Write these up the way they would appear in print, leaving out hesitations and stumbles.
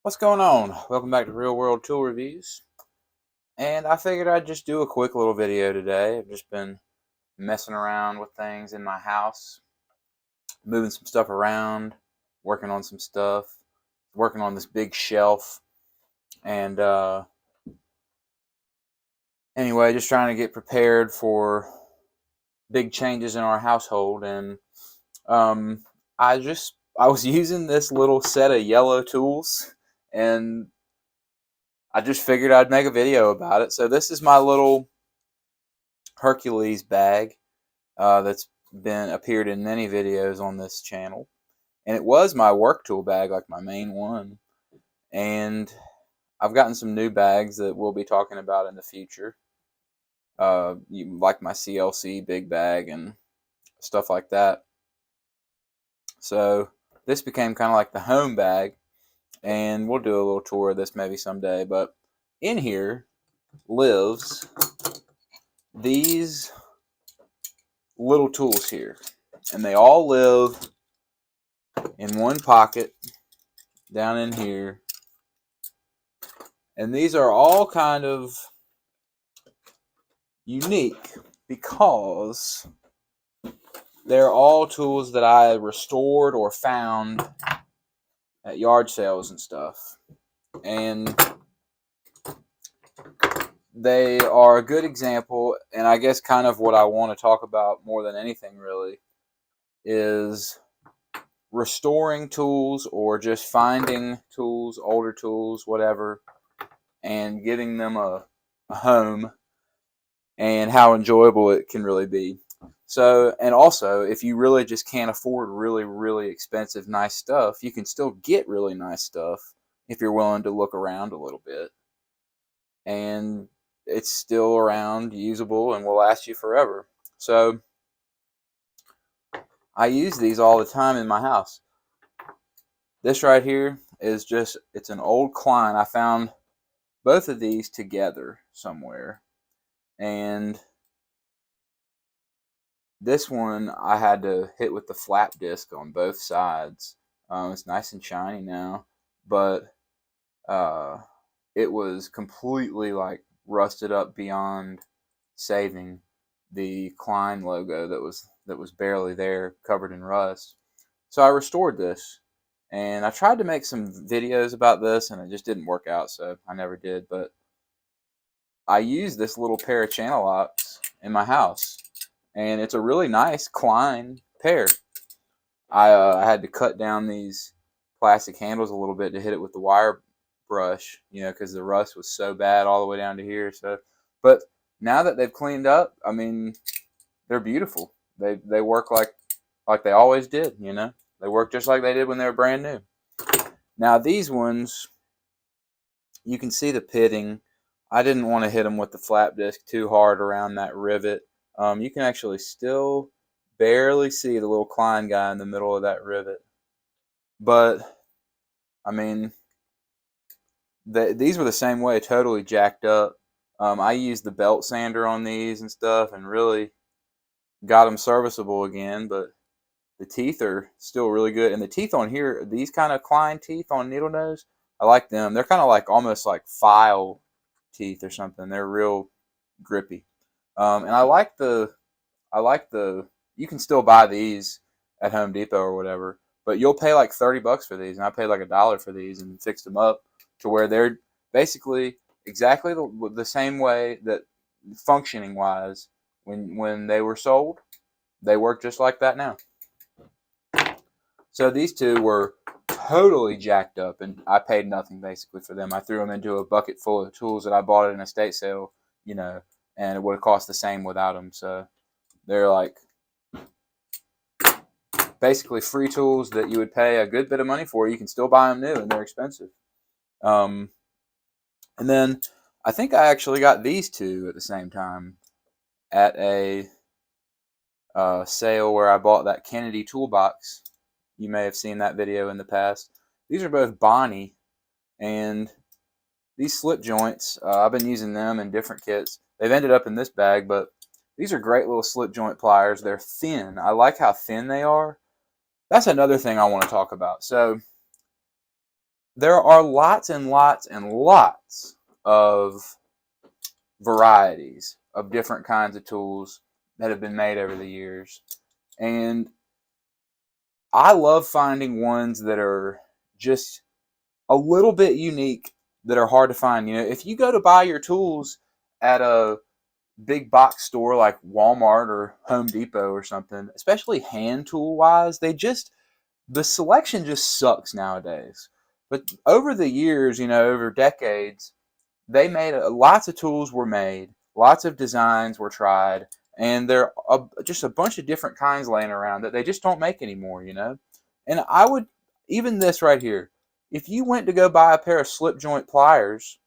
What's going on? Welcome back to Real World Tool Reviews. And I figured I'd just do a quick little video today. I've just been messing around with things in my house, moving some stuff around, working on some stuff, working on this big shelf. And anyway, just trying to get prepared for big changes in our household. And um, I was using this little set of yellow tools, and I just figured I'd make a video about it. So this is my little Hercules bag that's been appeared in many videos on this channel, and it was my work tool bag, like my main one. And I've gotten some new bags that we'll be talking about in the future, like my CLC big bag and stuff like that. So this became kind of like the home bag, and we'll do a little tour of this maybe someday. But in here lives these little tools here, and they all live in one pocket down in here. And these are all kind of unique because they're all tools that I restored or found at yard sales and stuff. And they are a good example, and I guess kind of what I want to talk about more than anything really is restoring tools or just finding tools, older tools, whatever, and giving them a home, and how enjoyable it can really be. So, and also, if you really just can't afford really, really expensive, nice stuff, you can still get really nice stuff if you're willing to look around a little bit. And it's still around, usable, and will last you forever. So, I use these all the time in my house. This right here is it's an old Klein. I found both of these together somewhere. And this one I had to hit with the flap disc on both sides. It's nice and shiny now, but uh, it was completely like rusted up beyond saving. The Klein logo that was barely there, covered in rust. So I restored this, and I tried to make some videos about this, and it just didn't work out, so I never did. But I used this little pair of channel locks in my house, and it's a really nice Klein pair. I had to cut down these plastic handles a little bit to hit it with the wire brush, because the rust was so bad all the way down to here. So, but now that they've cleaned up, I mean, they're beautiful. They work like they always did. They work just like they did when they were brand new. Now these ones, you can see the pitting. I didn't want to hit them with the flap disc too hard around that rivet. You can actually still barely see the little Klein guy in the middle of that rivet. But, I mean, these were the same way, totally jacked up. I used the belt sander on these and stuff and really got them serviceable again, but the teeth are still really good. And the teeth on here, these kind of Klein teeth on needle nose, I like them. They're kind of like almost like file teeth or something. They're real grippy. And I like the, you can still buy these at Home Depot or whatever, but you'll pay like $30 for these, and I paid like $1 for these and fixed them up to where they're basically exactly the same way that, functioning wise, when they were sold, they work just like that now. So these two were totally jacked up, and I paid nothing basically for them. I threw them into a bucket full of tools that I bought at an estate sale, and it would have cost the same without them. So they're like basically free tools that you would pay a good bit of money for. You can still buy them new, and they're expensive. And then I think I actually got these two at the same time at a sale where I bought that Kennedy toolbox. You may have seen that video in the past. These are both Bonnie, and these slip joints, I've been using them in different kits. They've ended up in this bag, but these are great little slip joint pliers. They're thin. I like how thin they are. That's another thing I want to talk about. So there are lots and lots and lots of varieties of different kinds of tools that have been made over the years. And I love finding ones that are just a little bit unique, that are hard to find. You know, if you go to buy your tools at a big box store like Walmart or Home Depot or something, especially hand tool wise, the selection just sucks nowadays. But over the years, you know, over decades, they made lots of tools were made, lots of designs were tried, and there are just a bunch of different kinds laying around that they just don't make anymore, you know. And I would, even this right here, if you went to go buy a pair of slip joint pliers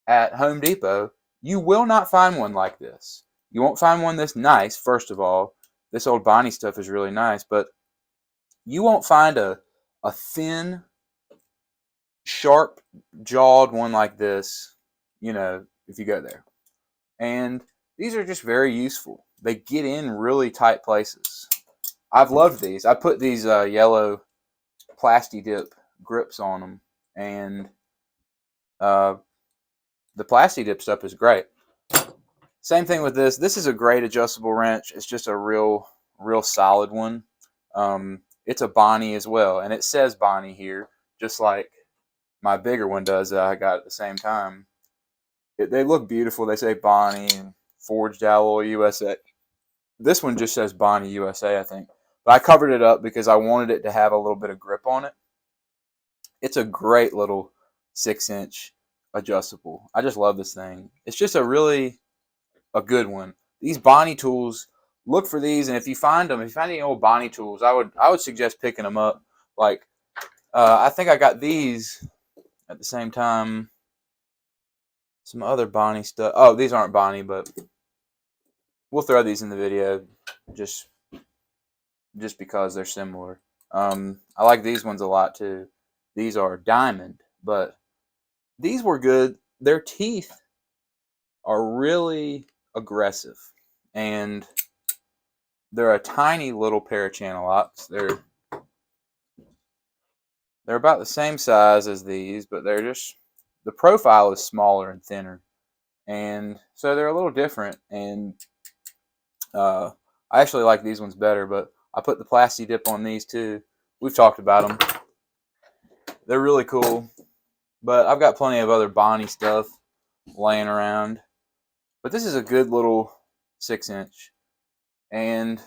at Home Depot, you will not find one like this. You won't find one this nice. First of all, this old Bonnie stuff is really nice, but you won't find a thin, sharp jawed one like this, you know, if you go there. And these are just very useful. They get in really tight places. I've loved these. I put these yellow Plasti Dip grips on them, and uh, the Plasti Dip stuff is great. Same thing with this. This is a great adjustable wrench. It's just a real solid one. It's a Bonnie as well, and it says Bonnie here, just like my bigger one does that I got at the same time. They look beautiful. They say Bonnie and Forged Alloy USA. This one just says Bonnie USA, I think. But I covered it up because I wanted it to have a little bit of grip on it. It's a great little 6-inch adjustable. I just love this thing. It's just a good one. These Bonnie tools, look for these, and if you find them, if you find any old Bonnie tools, I would suggest picking them up. Like, I think I got these at the same time. Some other Bonnie stuff. Oh, these aren't Bonnie, but we'll throw these in the video just because they're similar. I like these ones a lot too. These are Diamond, but these were good. Their teeth are really aggressive, and they're a tiny little pair of channel locks. They're about the same size as these, but the profile is smaller and thinner, and so they're a little different. And I actually like these ones better, but I put the Plasti Dip on these too. We've talked about them. They're really cool, but I've got plenty of other Bonnie stuff laying around. But this is a good little 6-inch, and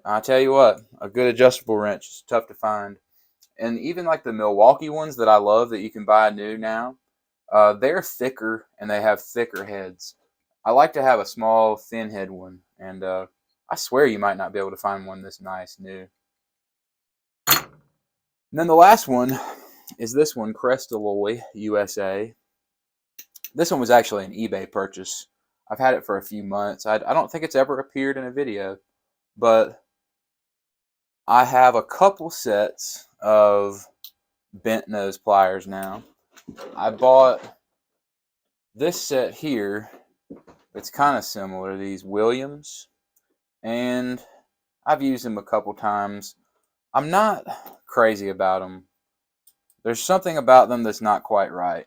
I tell you what, a good adjustable wrench is tough to find. And even like the Milwaukee ones that I love that you can buy new now, they're thicker and they have thicker heads. I like to have a small, thin head one, and I swear you might not be able to find one this nice new. And then the last one is this one, Crestalloy USA. This one was actually an eBay purchase. I've had it for a few months. I don't think it's ever appeared in a video, but I have a couple sets of bent nose pliers now. I bought this set here. It's kind of similar, these Williams, and I've used them a couple times. I'm not crazy about them. There's something about them that's not quite right.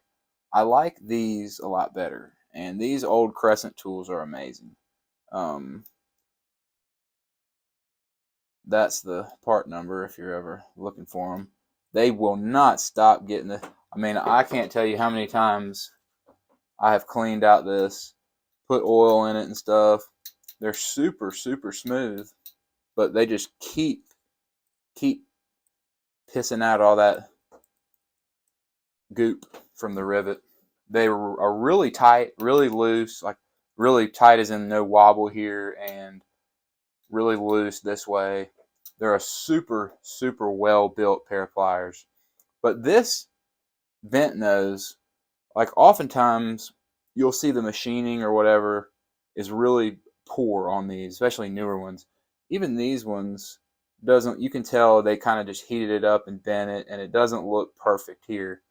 I like these a lot better, and these old Crescent tools are amazing. That's the part number if you're ever looking for them. They will not stop getting I mean, I can't tell you how many times I have cleaned out this, put oil in it and stuff. They're super smooth, but they just keep pissing out all that goop from the rivet. They are really tight, really loose, like really tight as in no wobble here, and really loose this way. They're a super well built pair of pliers. But this bent nose, like oftentimes you'll see the machining or whatever is really poor on these, especially newer ones. Even these ones doesn't, you can tell they kind of just heated it up and bent it, and it doesn't look perfect here.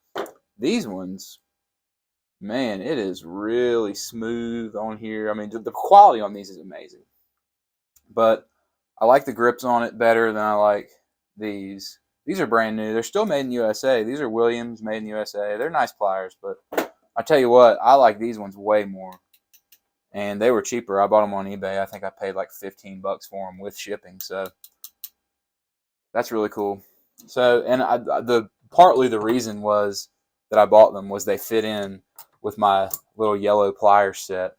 These ones, man, it is really smooth on here. I mean, the quality on these is amazing. But I like the grips on it better than I like these. These are brand new. They're still made in USA. These are Williams, made in USA. They're nice pliers, but I tell you what, I like these ones way more. And they were cheaper. I bought them on eBay. I think I paid like $15 for them with shipping. So that's really cool. So, and partly the reason was that I bought them was they fit in with my little yellow pliers set.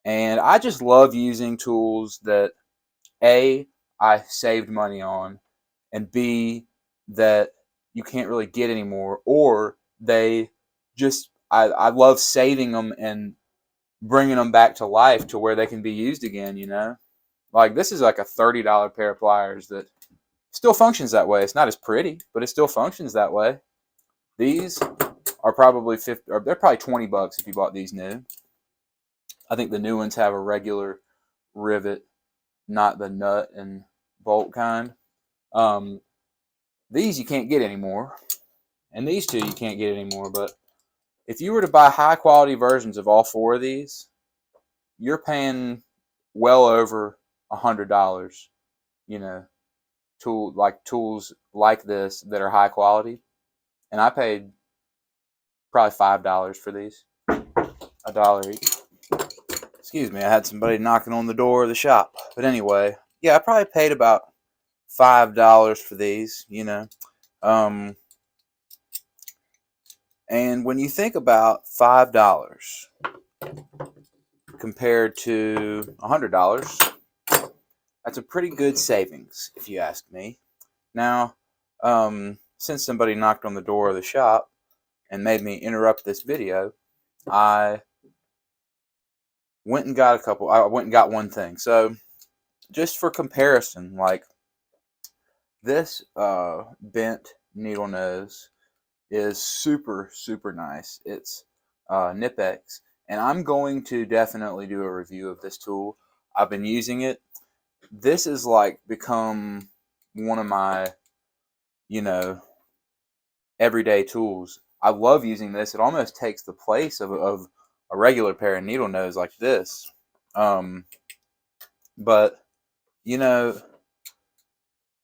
And I just love using tools that A, I saved money on, and B, that you can't really get anymore, or they just, I love saving them and bringing them back to life to where they can be used again, you know? Like, this is like a $30 pair of pliers that still functions that way. It's not as pretty, but it still functions that way. These are probably 50, or they're probably $20 if you bought these new. I think the new ones have a regular rivet, not the nut and bolt kind. These you can't get anymore, and these two you can't get anymore. But if you were to buy high quality versions of all four of these, you're paying well over $100. You know, tools like this that are high quality, and I paid probably $5 for these, $1 each. Excuse me, I had somebody knocking on the door of the shop. But anyway, yeah, I probably paid about $5 for these. You know, and when you think about $5 compared to $100, that's a pretty good savings, if you ask me. Now, since somebody knocked on the door of the shop and made me interrupt this video, I went and got one thing. So, just for comparison, like this bent needle nose is super, super nice. It's Knipex, and I'm going to definitely do a review of this tool. I've been using it. This is like become one of my, you know, everyday tools. I love using this. It almost takes the place of a regular pair of needle nose like this. But, you know,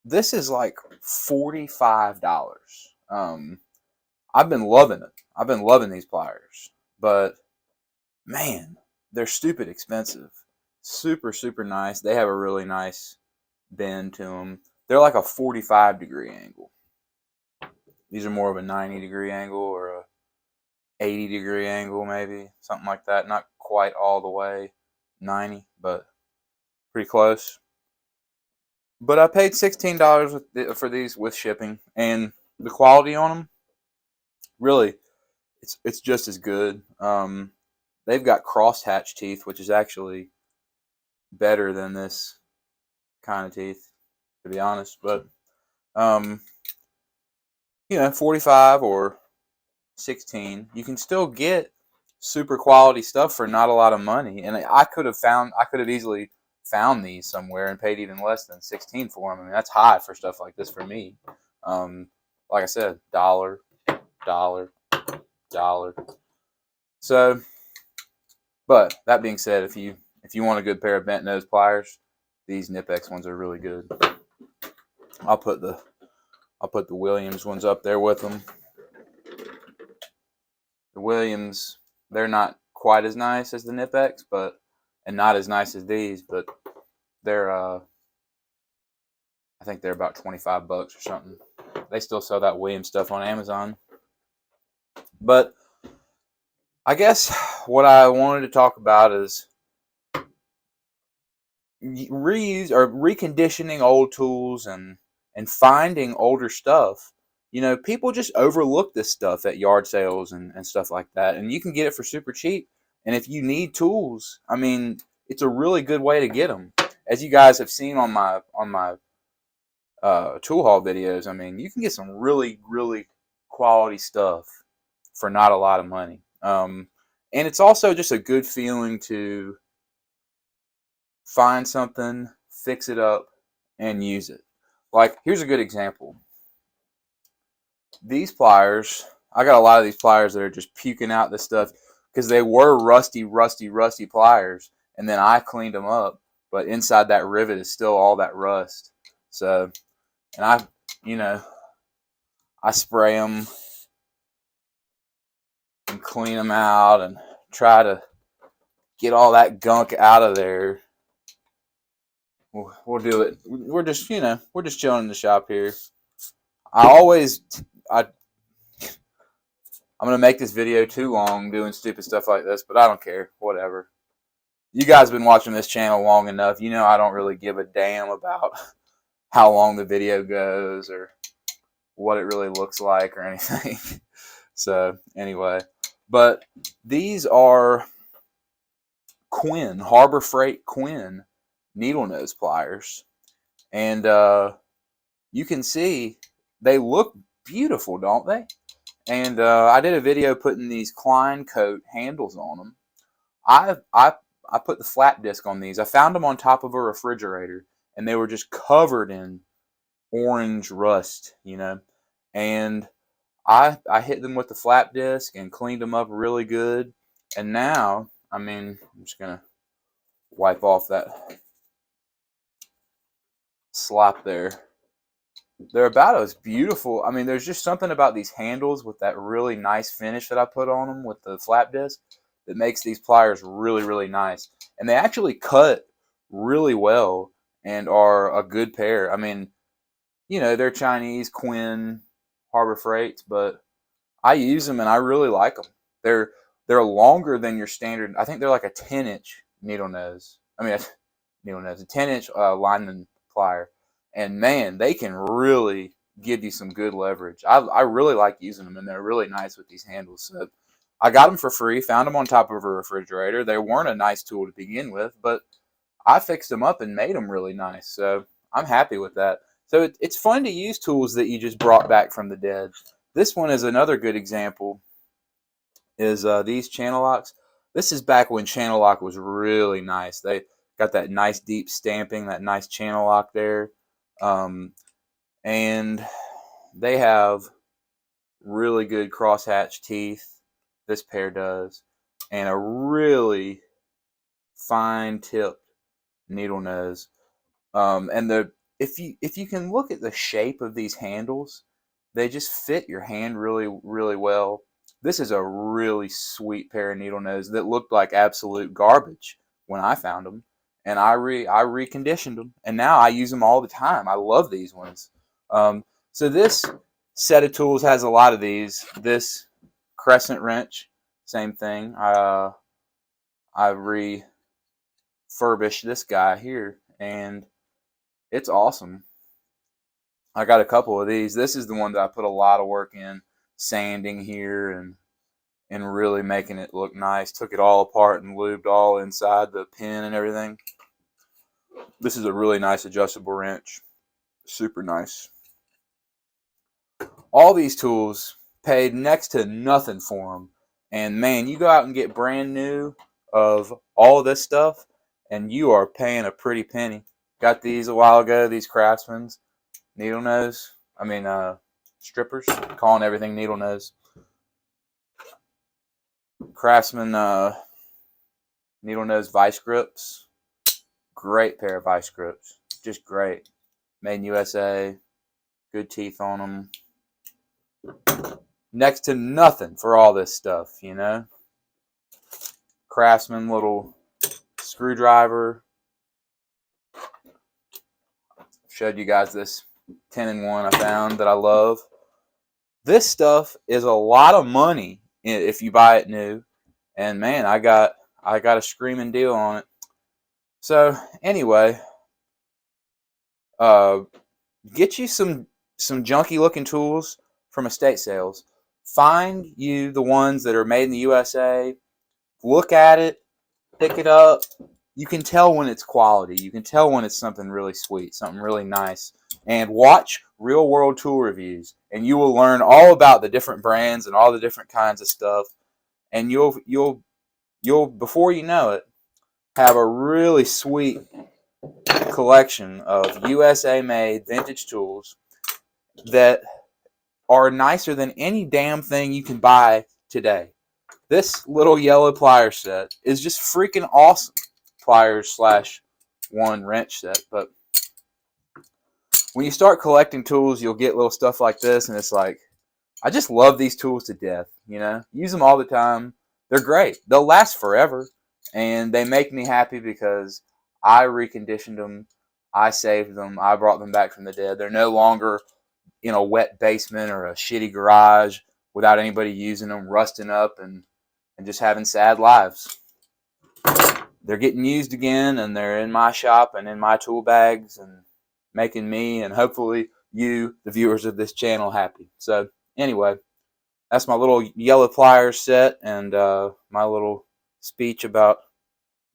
this is like $45. I've been loving it. I've been loving these pliers. But, man, they're stupid expensive. Super, super nice. They have a really nice bend to them. They're like a 45-degree angle. These are more of a 90-degree angle or a 80-degree angle, maybe. Something like that. Not quite all the way 90, but pretty close. But I paid $16 for these with shipping, and the quality on them, really, it's just as good. They've got crosshatch teeth, which is actually better than this kind of teeth, to be honest. But you know, 45 or 16, you can still get super quality stuff for not a lot of money. And I could have easily found these somewhere and paid even less than 16 for them. I mean, that's high for stuff like this for me. Like I said, dollar, dollar, dollar. So, but that being said, if you want a good pair of bent nose pliers, these Knipex ones are really good. I'll put the Williams ones up there with them. The Williams, they're not quite as nice as the Knipex, and not as nice as these, but they're I think they're about $25 or something. They still sell that Williams stuff on Amazon. But I guess what I wanted to talk about is reuse or reconditioning old tools and finding older stuff. You know, people just overlook this stuff at yard sales and stuff like that, and you can get it for super cheap. And if you need tools, I mean, it's a really good way to get them. As you guys have seen on my tool haul videos, I mean, you can get some really, really quality stuff for not a lot of money. And it's also just a good feeling to find something, fix it up, and use it. Like, here's a good example. These pliers, I got a lot of these pliers that are just puking out this stuff because they were rusty pliers, and then I cleaned them up, but inside that rivet is still all that rust. So, and you know, I spray them and clean them out and try to get all that gunk out of there. We'll do it. We're just, we're just chilling in the shop here. I'm gonna make this video too long doing stupid stuff like this, but I don't care. Whatever. You guys have been watching this channel long enough. You know I don't really give a damn about how long the video goes or what it really looks like or anything. So anyway, but these are Quinn, Harbor Freight Quinn needle nose pliers, and you can see they look beautiful, don't they? And I did a video putting these Klein coat handles on them. I put the flat disc on these. I found them on top of a refrigerator, and they were just covered in orange rust, and I hit them with the flap disc and cleaned them up really good. And now, I'm just gonna wipe off that slop there. They're about as beautiful. There's just something about these handles with that really nice finish that I put on them with the flap disc that makes these pliers really, really nice. And they actually cut really well and are a good pair. They're Chinese Quinn Harbor Freights, but I use them and I really like them. They're longer than your standard. I think they're like a 10-inch needle nose. A 10-inch lineman plier. And man, they can really give you some good leverage. I really like using them, and they're really nice with these handles. So I got them for free, found them on top of a refrigerator. They weren't a nice tool to begin with, but I fixed them up and made them really nice. So I'm happy with that. So it's fun to use tools that you just brought back from the dead. This one is another good example, is these channel locks. This is back when channel lock was really nice. They got that nice deep stamping, that nice channel lock there. And they have really good crosshatch teeth. This pair does. And a really fine tipped needle nose. And if you can look at the shape of these handles, they just fit your hand really, really well. This is a really sweet pair of needle nose that looked like absolute garbage when I found them, and I reconditioned them, and now I use them all the time. I love these ones. So this set of tools has a lot of these. This crescent wrench, same thing. I refurbished this guy here, and it's awesome. I got a couple of these. This is the one that I put a lot of work in, sanding here and really making it look nice. Took it all apart and lubed all inside the pin and everything. This is a really nice adjustable wrench. Super nice. All these tools, paid next to nothing for them. And man, you go out and get brand new of all of this stuff, and you are paying a pretty penny. Got these a while ago, these Craftsman's needle nose. Strippers, calling everything needle nose. Craftsman needle nose vice grips. Great pair of vice grips. Just great. Made in USA. Good teeth on them. Next to nothing for all this stuff, Craftsman little screwdriver. Showed you guys this 10-in-1 I found that I love. This stuff is a lot of money if you buy it new, and man, I got a screaming deal on it. So anyway, get you some junky looking tools from estate sales. Find you the ones that are made in the USA. Look at it, pick it up. You can tell when it's quality. You can tell when it's something really sweet, something really nice. And watch real world tool reviews, and you will learn all about the different brands and all the different kinds of stuff. And you'll before you know it, have a really sweet collection of USA made vintage tools that are nicer than any damn thing you can buy today. This little yellow plier set is just freaking awesome. Pliers / one wrench set. But when you start collecting tools, you'll get little stuff like this, and it's like, I just love these tools to death. You know, use them all the time. They're great. They'll last forever, and they make me happy because I reconditioned them. I saved them. I brought them back from the dead. They're no longer in a wet basement or a shitty garage without anybody using them, rusting up and just having sad lives. They're getting used again, and they're in my shop and in my tool bags and making me and hopefully you, the viewers of this channel, happy. So anyway, that's my little yellow pliers set and my little speech about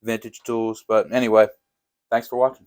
vintage tools. But anyway, thanks for watching.